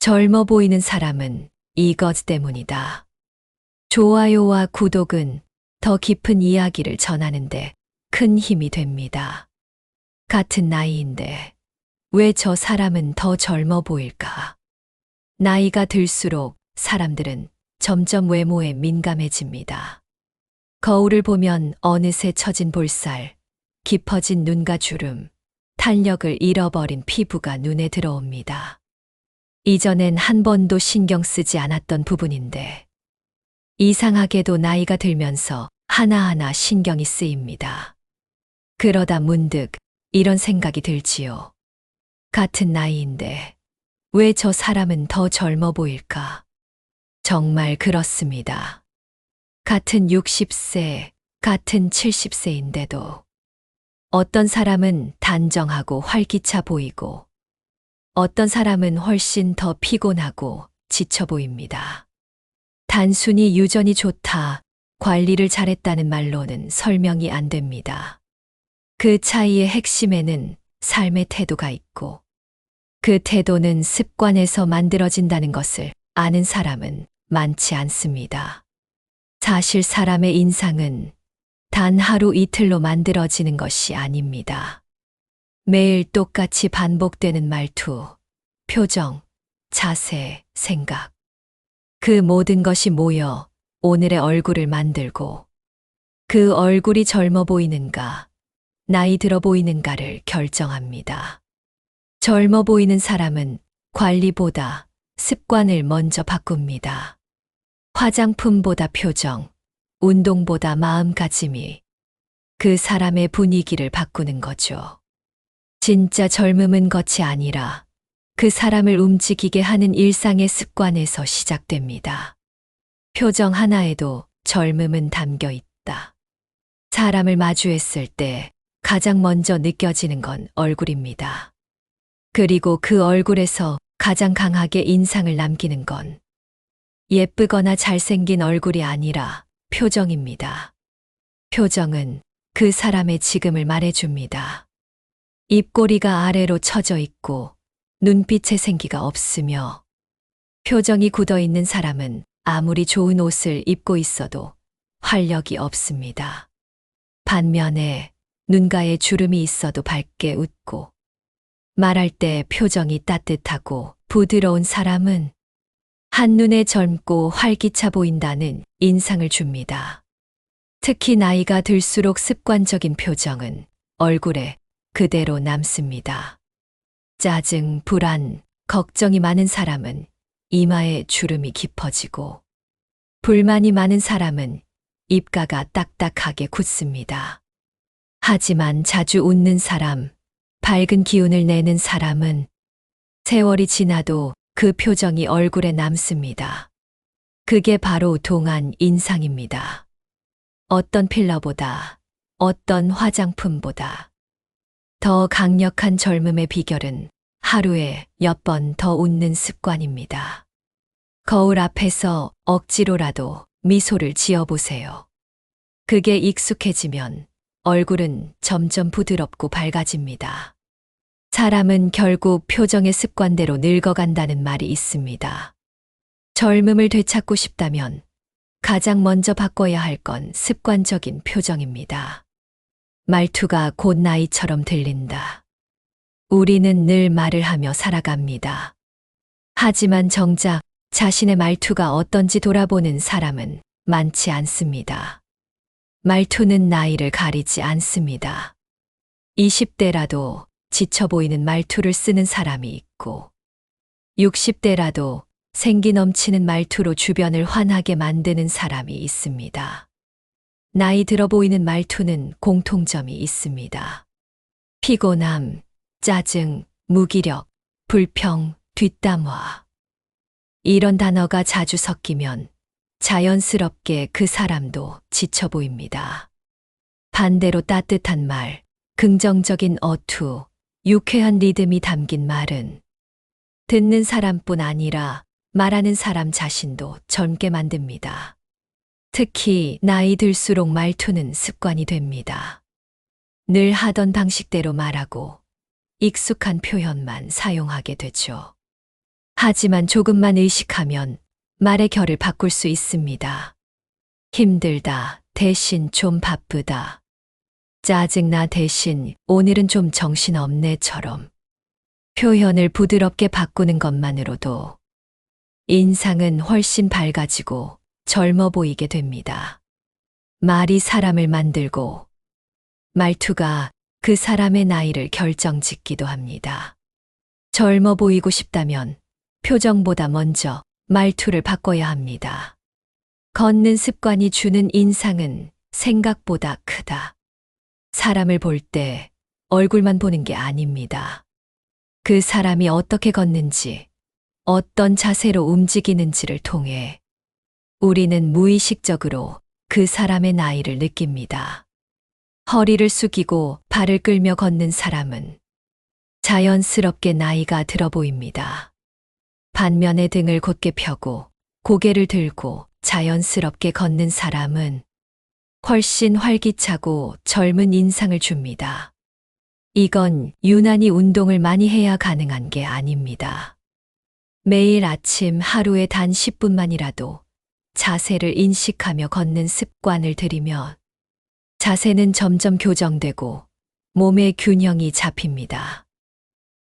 젊어 보이는 사람은 이것 때문이다. 좋아요와 구독은 더 깊은 이야기를 전하는데 큰 힘이 됩니다. 같은 나이인데 왜 저 사람은 더 젊어 보일까? 나이가 들수록 사람들은 점점 외모에 민감해집니다. 거울을 보면 어느새 처진 볼살, 깊어진 눈과 주름, 탄력을 잃어버린 피부가 눈에 들어옵니다. 이전엔 한 번도 신경 쓰지 않았던 부분인데 이상하게도 나이가 들면서 하나하나 신경이 쓰입니다. 그러다 문득 이런 생각이 들지요. 같은 나이인데 왜 저 사람은 더 젊어 보일까? 정말 그렇습니다. 같은 60세, 같은 70세인데도 어떤 사람은 단정하고 활기차 보이고 어떤 사람은 훨씬 더 피곤하고 지쳐 보입니다. 단순히 유전이 좋다, 관리를 잘했다는 말로는 설명이 안 됩니다. 그 차이의 핵심에는 삶의 태도가 있고 그 태도는 습관에서 만들어진다는 것을 아는 사람은 많지 않습니다. 사실 사람의 인상은 단 하루 이틀로 만들어지는 것이 아닙니다. 매일 똑같이 반복되는 말투, 표정, 자세, 생각. 그 모든 것이 모여 오늘의 얼굴을 만들고 그 얼굴이 젊어 보이는가, 나이 들어 보이는가를 결정합니다. 젊어 보이는 사람은 관리보다 습관을 먼저 바꿉니다. 화장품보다 표정, 운동보다 마음가짐이 그 사람의 분위기를 바꾸는 거죠. 진짜 젊음은 것이 아니라 그 사람을 움직이게 하는 일상의 습관에서 시작됩니다. 표정 하나에도 젊음은 담겨 있다. 사람을 마주했을 때 가장 먼저 느껴지는 건 얼굴입니다. 그리고 그 얼굴에서 가장 강하게 인상을 남기는 건 예쁘거나 잘생긴 얼굴이 아니라 표정입니다. 표정은 그 사람의 지금을 말해줍니다. 입꼬리가 아래로 처져 있고 눈빛에 생기가 없으며 표정이 굳어 있는 사람은 아무리 좋은 옷을 입고 있어도 활력이 없습니다. 반면에 눈가에 주름이 있어도 밝게 웃고 말할 때 표정이 따뜻하고 부드러운 사람은 한눈에 젊고 활기차 보인다는 인상을 줍니다. 특히 나이가 들수록 습관적인 표정은 얼굴에 그대로 남습니다. 짜증, 불안, 걱정이 많은 사람은 이마에 주름이 깊어지고 불만이 많은 사람은 입가가 딱딱하게 굳습니다. 하지만 자주 웃는 사람, 밝은 기운을 내는 사람은 세월이 지나도 그 표정이 얼굴에 남습니다. 그게 바로 동안 인상입니다. 어떤 필러보다, 어떤 화장품보다 더 강력한 젊음의 비결은 하루에 몇 번 더 웃는 습관입니다. 거울 앞에서 억지로라도 미소를 지어보세요. 그게 익숙해지면 얼굴은 점점 부드럽고 밝아집니다. 사람은 결국 표정의 습관대로 늙어간다는 말이 있습니다. 젊음을 되찾고 싶다면 가장 먼저 바꿔야 할 건 습관적인 표정입니다. 말투가 곧 나이처럼 들린다. 우리는 늘 말을 하며 살아갑니다. 하지만 정작 자신의 말투가 어떤지 돌아보는 사람은 많지 않습니다. 말투는 나이를 가리지 않습니다. 20대라도 지쳐 보이는 말투를 쓰는 사람이 있고 60대라도 생기 넘치는 말투로 주변을 환하게 만드는 사람이 있습니다. 나이 들어 보이는 말투는 공통점이 있습니다. 피곤함, 짜증, 무기력, 불평, 뒷담화. 이런 단어가 자주 섞이면 자연스럽게 그 사람도 지쳐 보입니다. 반대로 따뜻한 말, 긍정적인 어투, 유쾌한 리듬이 담긴 말은 듣는 사람뿐 아니라 말하는 사람 자신도 젊게 만듭니다. 특히 나이 들수록 말투는 습관이 됩니다. 늘 하던 방식대로 말하고 익숙한 표현만 사용하게 되죠. 하지만 조금만 의식하면 말의 결을 바꿀 수 있습니다. 힘들다 대신 좀 바쁘다. 짜증나 대신 오늘은 좀 정신없네처럼 표현을 부드럽게 바꾸는 것만으로도 인상은 훨씬 밝아지고 젊어 보이게 됩니다. 말이 사람을 만들고 말투가 그 사람의 나이를 결정짓기도 합니다. 젊어 보이고 싶다면 표정보다 먼저 말투를 바꿔야 합니다. 걷는 습관이 주는 인상은 생각보다 크다. 사람을 볼 때 얼굴만 보는 게 아닙니다. 그 사람이 어떻게 걷는지, 어떤 자세로 움직이는지를 통해 우리는 무의식적으로 그 사람의 나이를 느낍니다. 허리를 숙이고 발을 끌며 걷는 사람은 자연스럽게 나이가 들어 보입니다. 반면에 등을 곧게 펴고 고개를 들고 자연스럽게 걷는 사람은 훨씬 활기차고 젊은 인상을 줍니다. 이건 유난히 운동을 많이 해야 가능한 게 아닙니다. 매일 아침 하루에 단 10분만이라도 자세를 인식하며 걷는 습관을 들이면 자세는 점점 교정되고 몸의 균형이 잡힙니다.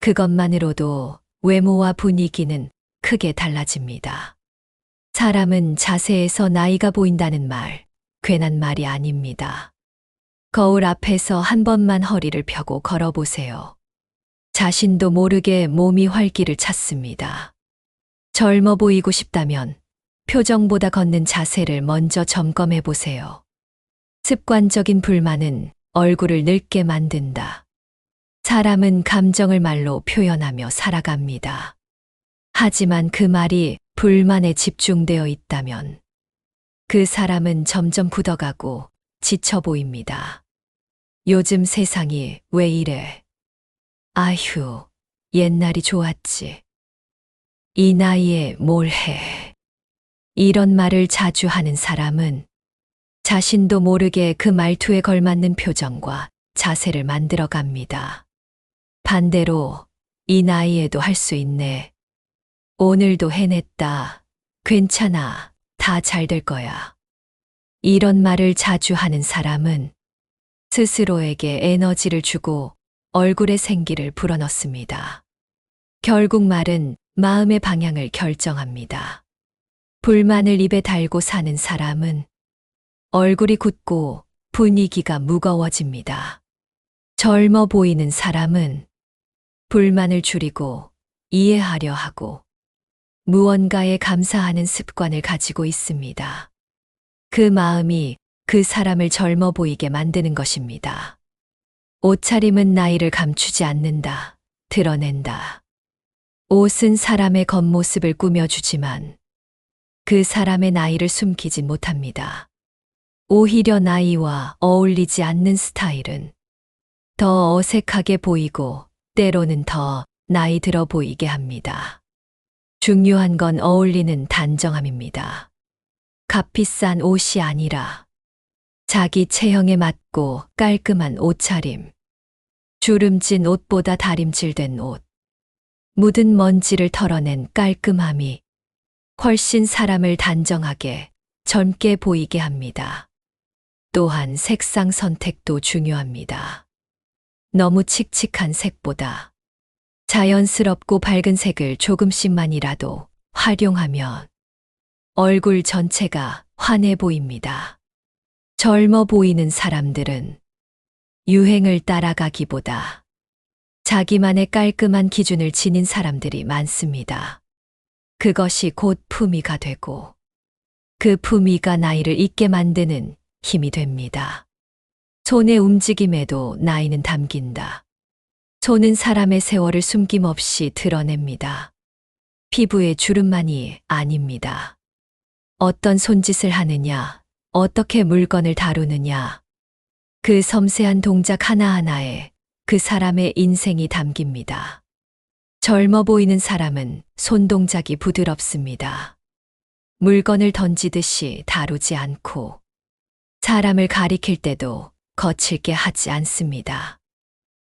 그것만으로도 외모와 분위기는 크게 달라집니다. 사람은 자세에서 나이가 보인다는 말, 괜한 말이 아닙니다. 거울 앞에서 한 번만 허리를 펴고 걸어보세요. 자신도 모르게 몸이 활기를 찾습니다. 젊어 보이고 싶다면 표정보다 걷는 자세를 먼저 점검해 보세요. 습관적인 불만은 얼굴을 늙게 만든다. 사람은 감정을 말로 표현하며 살아갑니다. 하지만 그 말이 불만에 집중되어 있다면 그 사람은 점점 굳어가고 지쳐 보입니다. 요즘 세상이 왜 이래? 아휴, 옛날이 좋았지. 이 나이에 뭘 해? 이런 말을 자주 하는 사람은 자신도 모르게 그 말투에 걸맞는 표정과 자세를 만들어 갑니다. 반대로 이 나이에도 할 수 있네. 오늘도 해냈다. 괜찮아. 다 잘 될 거야. 이런 말을 자주 하는 사람은 스스로에게 에너지를 주고 얼굴에 생기를 불어넣습니다. 결국 말은 마음의 방향을 결정합니다. 불만을 입에 달고 사는 사람은 얼굴이 굳고 분위기가 무거워집니다. 젊어 보이는 사람은 불만을 줄이고 이해하려 하고 무언가에 감사하는 습관을 가지고 있습니다. 그 마음이 그 사람을 젊어 보이게 만드는 것입니다. 옷차림은 나이를 감추지 않는다, 드러낸다. 옷은 사람의 겉모습을 꾸며주지만 그 사람의 나이를 숨기지 못합니다. 오히려 나이와 어울리지 않는 스타일은 더 어색하게 보이고 때로는 더 나이 들어 보이게 합니다. 중요한 건 어울리는 단정함입니다. 값비싼 옷이 아니라 자기 체형에 맞고 깔끔한 옷차림, 주름진 옷보다 다림질된 옷, 묻은 먼지를 털어낸 깔끔함이 훨씬 사람을 단정하게 젊게 보이게 합니다. 또한 색상 선택도 중요합니다. 너무 칙칙한 색보다 자연스럽고 밝은 색을 조금씩만이라도 활용하면 얼굴 전체가 환해 보입니다. 젊어 보이는 사람들은 유행을 따라가기보다 자기만의 깔끔한 기준을 지닌 사람들이 많습니다. 그것이 곧 품위가 되고 그 품위가 나이를 잊게 만드는 힘이 됩니다. 손의 움직임에도 나이는 담긴다. 손은 사람의 세월을 숨김없이 드러냅니다. 피부의 주름만이 아닙니다. 어떤 손짓을 하느냐, 어떻게 물건을 다루느냐, 그 섬세한 동작 하나하나에 그 사람의 인생이 담깁니다. 젊어 보이는 사람은 손동작이 부드럽습니다. 물건을 던지듯이 다루지 않고 사람을 가리킬 때도 거칠게 하지 않습니다.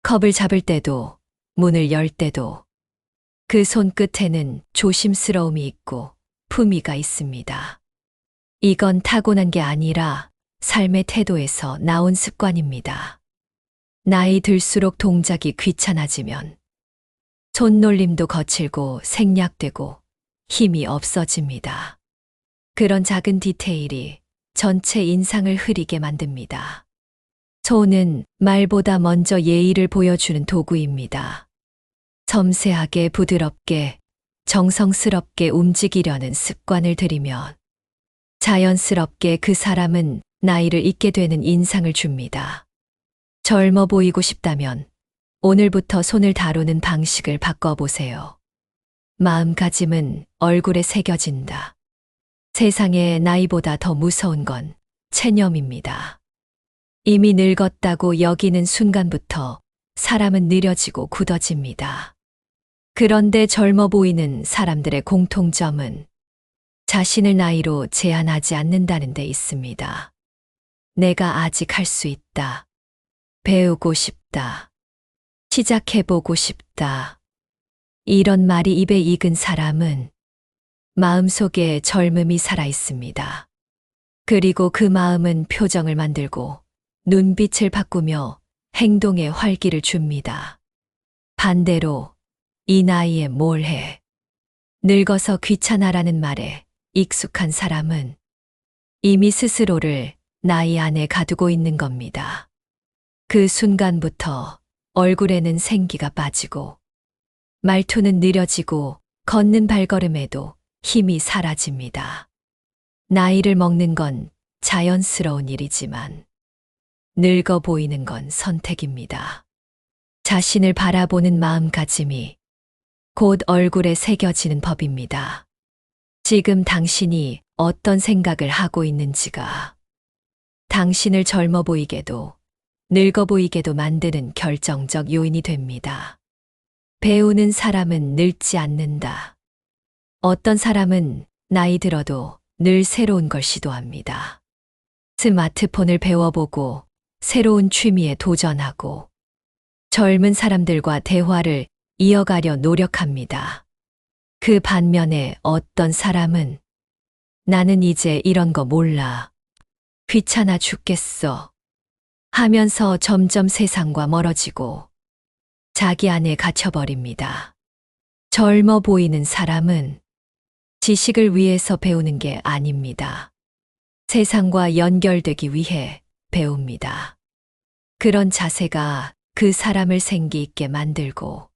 컵을 잡을 때도 문을 열 때도 그 손끝에는 조심스러움이 있고 품위가 있습니다. 이건 타고난 게 아니라 삶의 태도에서 나온 습관입니다. 나이 들수록 동작이 귀찮아지면 손놀림도 거칠고 생략되고 힘이 없어집니다. 그런 작은 디테일이 전체 인상을 흐리게 만듭니다. 손은 말보다 먼저 예의를 보여주는 도구입니다. 섬세하게 부드럽게 정성스럽게 움직이려는 습관을 들이면 자연스럽게 그 사람은 나이를 잊게 되는 인상을 줍니다. 젊어 보이고 싶다면 오늘부터 손을 다루는 방식을 바꿔보세요. 마음가짐은 얼굴에 새겨진다. 세상에 나이보다 더 무서운 건 체념입니다. 이미 늙었다고 여기는 순간부터 사람은 느려지고 굳어집니다. 그런데 젊어 보이는 사람들의 공통점은 자신을 나이로 제한하지 않는다는 데 있습니다. 내가 아직 할 수 있다. 배우고 싶다. 시작해보고 싶다. 이런 말이 입에 익은 사람은 마음속에 젊음이 살아 있습니다. 그리고 그 마음은 표정을 만들고 눈빛을 바꾸며 행동에 활기를 줍니다. 반대로 이 나이에 뭘 해? 늙어서 귀찮아라는 말에 익숙한 사람은 이미 스스로를 나이 안에 가두고 있는 겁니다. 그 순간부터 얼굴에는 생기가 빠지고 말투는 느려지고 걷는 발걸음에도 힘이 사라집니다. 나이를 먹는 건 자연스러운 일이지만 늙어 보이는 건 선택입니다. 자신을 바라보는 마음가짐이 곧 얼굴에 새겨지는 법입니다. 지금 당신이 어떤 생각을 하고 있는지가 당신을 젊어 보이게도 늙어 보이게도 만드는 결정적 요인이 됩니다. 배우는 사람은 늙지 않는다. 어떤 사람은 나이 들어도 늘 새로운 걸 시도합니다. 스마트폰을 배워보고 새로운 취미에 도전하고 젊은 사람들과 대화를 이어가려 노력합니다. 그 반면에 어떤 사람은 나는 이제 이런 거 몰라. 귀찮아 죽겠어. 하면서 점점 세상과 멀어지고 자기 안에 갇혀버립니다. 젊어 보이는 사람은 지식을 위해서 배우는 게 아닙니다. 세상과 연결되기 위해 배웁니다. 그런 자세가 그 사람을 생기 있게 만들고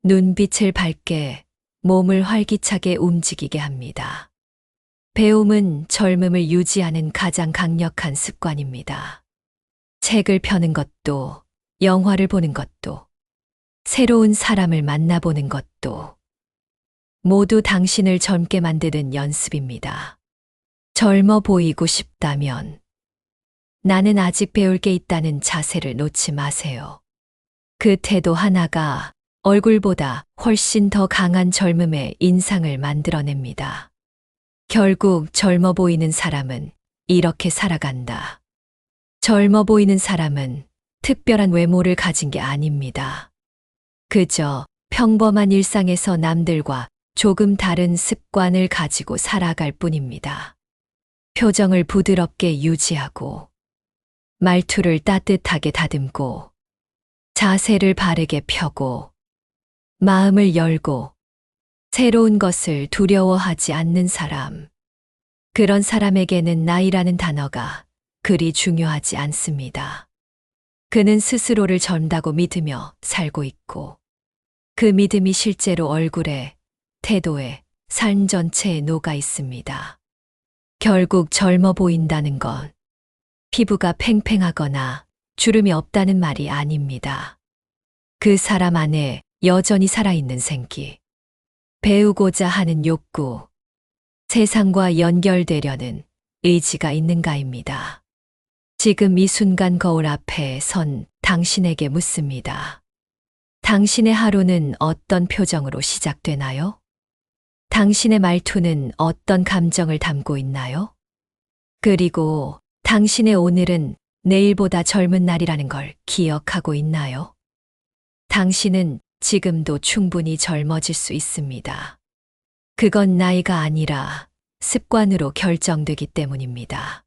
눈빛을 밝게 몸을 활기차게 움직이게 합니다. 배움은 젊음을 유지하는 가장 강력한 습관입니다. 책을 펴는 것도, 영화를 보는 것도, 새로운 사람을 만나보는 것도 모두 당신을 젊게 만드는 연습입니다. 젊어 보이고 싶다면 나는 아직 배울 게 있다는 자세를 놓지 마세요. 그 태도 하나가 얼굴보다 훨씬 더 강한 젊음의 인상을 만들어냅니다. 결국 젊어 보이는 사람은 이렇게 살아간다. 젊어 보이는 사람은 특별한 외모를 가진 게 아닙니다. 그저 평범한 일상에서 남들과 조금 다른 습관을 가지고 살아갈 뿐입니다. 표정을 부드럽게 유지하고 말투를 따뜻하게 다듬고 자세를 바르게 펴고 마음을 열고 새로운 것을 두려워하지 않는 사람. 그런 사람에게는 나이라는 단어가 그리 중요하지 않습니다. 그는 스스로를 젊다고 믿으며 살고 있고 그 믿음이 실제로 얼굴에, 태도에, 삶 전체에 녹아 있습니다. 결국 젊어 보인다는 건 피부가 팽팽하거나 주름이 없다는 말이 아닙니다. 그 사람 안에 여전히 살아있는 생기, 배우고자 하는 욕구, 세상과 연결되려는 의지가 있는가입니다. 지금 이 순간 거울 앞에 선 당신에게 묻습니다. 당신의 하루는 어떤 표정으로 시작되나요? 당신의 말투는 어떤 감정을 담고 있나요? 그리고 당신의 오늘은 내일보다 젊은 날이라는 걸 기억하고 있나요? 당신은 지금도 충분히 젊어질 수 있습니다. 그건 나이가 아니라 습관으로 결정되기 때문입니다.